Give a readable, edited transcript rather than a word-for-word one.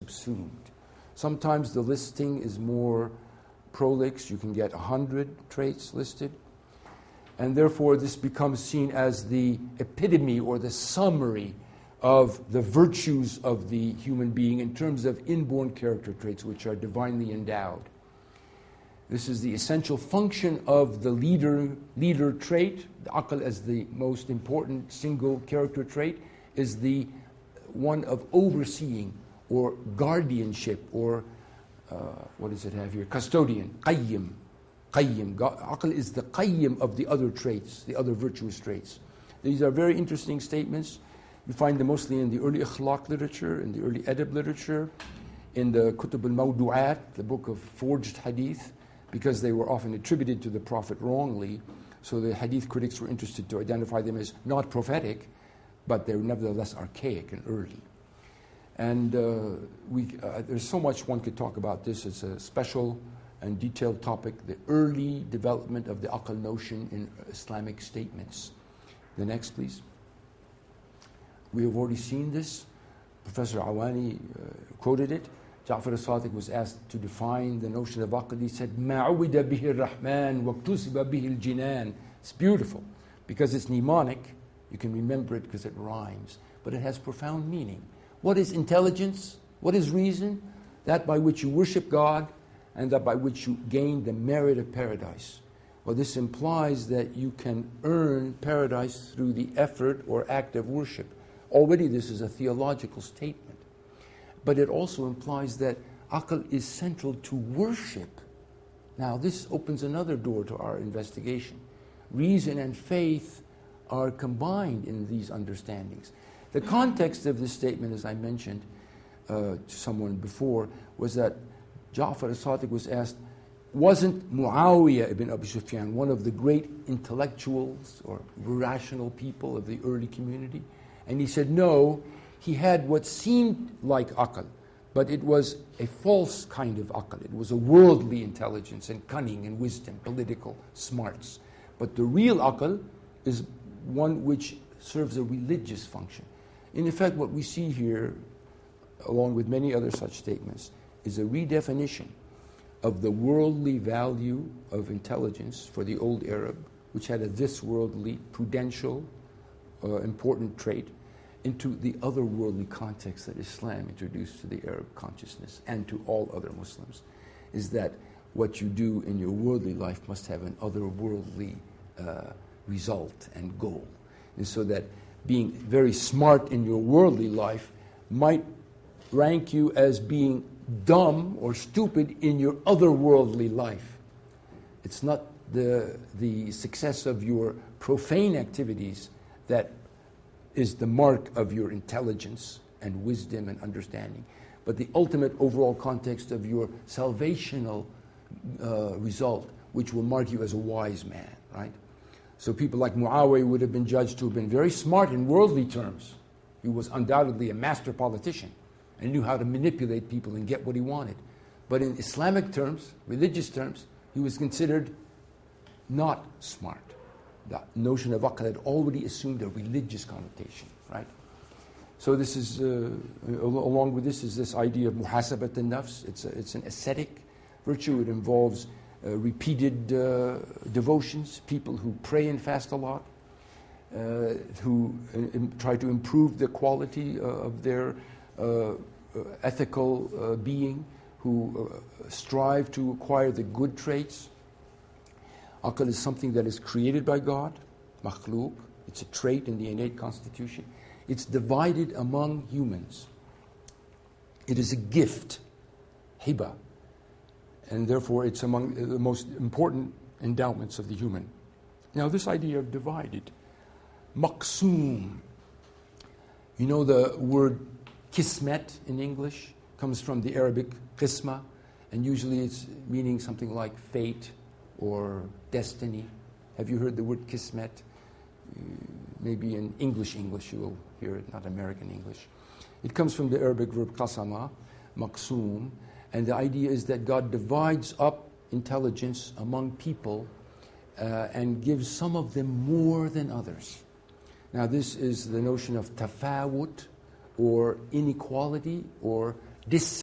subsumed. Sometimes the listing is more prolix. You can get 100 traits listed. And therefore, this becomes seen as the epitome or the summary of the virtues of the human being in terms of inborn character traits, which are divinely endowed. This is the essential function of the leader trait. The aql as the most important single character trait is the one of overseeing or guardianship or what does it have here? Custodian, qayyim. Aql is the qayyim of the other traits, the other virtuous traits. These are very interesting statements. You find them mostly in the early akhlaq literature, in the early adab literature, in the kutub al-mawdu'at, the book of forged hadith, because they were often attributed to the Prophet wrongly. So the hadith critics were interested to identify them as not prophetic, but they're nevertheless archaic and early. And there's so much one could talk about this. It's a special and detailed topic, the early development of the aql notion in Islamic statements. The next, please. We have already seen this. Professor Awani quoted it. Ja'far al-Sadiq was asked to define the notion of aql. He said, مَا عُوِدَ بِهِ الرَّحْمَنِ وَاكْتُسِبَ بِهِ الْجِنَانِ. It's beautiful because it's mnemonic. You can remember it because it rhymes. But it has profound meaning. What is intelligence? What is reason? That by which you worship God and that by which you gain the merit of paradise. Well, this implies that you can earn paradise through the effort or act of worship. Already this is a theological statement. But it also implies that aql is central to worship. Now, this opens another door to our investigation. Reason and faith are combined in these understandings. The context of this statement, as I mentioned to someone before, was that Ja'far al-Sadiq was asked, wasn't Muawiyah ibn Abi Sufyan one of the great intellectuals or rational people of the early community? And he said, no, he had what seemed like aql, but it was a false kind of aql. It was a worldly intelligence and cunning and wisdom, political smarts. But the real aql is one which serves a religious function. In effect, what we see here, along with many other such statements, is a redefinition of the worldly value of intelligence for the old Arab, which had a this-worldly, prudential, important trait, into the otherworldly context that Islam introduced to the Arab consciousness and to all other Muslims, is that what you do in your worldly life must have an otherworldly result and goal. And so that being very smart in your worldly life might rank you as being dumb or stupid in your otherworldly life. It's not the success of your profane activities that is the mark of your intelligence and wisdom and understanding, but the ultimate overall context of your salvational result, which will mark you as a wise man, right? So people like Muawiyah would have been judged to have been very smart in worldly terms. He was undoubtedly a master politician and knew how to manipulate people and get what he wanted. But in Islamic terms, religious terms, he was considered not smart. The notion of aql had already assumed a religious connotation, right? So this is, along with this is this idea of muhasabat al-nafs. It's an ascetic virtue. It involves repeated devotions, people who pray and fast a lot, who try to improve the quality of their ethical being, who strive to acquire the good traits. Aql is something that is created by God, makhluq. It's a trait in the innate constitution. It's divided among humans. It is a gift, hiba, and therefore it's among the most important endowments of the human. Now this idea of divided, maqsoom, you know the word kismet in English comes from the Arabic qisma, and usually it's meaning something like fate or destiny. Have you heard the word kismet? Maybe in English you will hear it, not American English. It comes from the Arabic verb qasama, maqsoom, and the idea is that God divides up intelligence among people and gives some of them more than others. Now this is the notion of tafawut, or inequality, or dis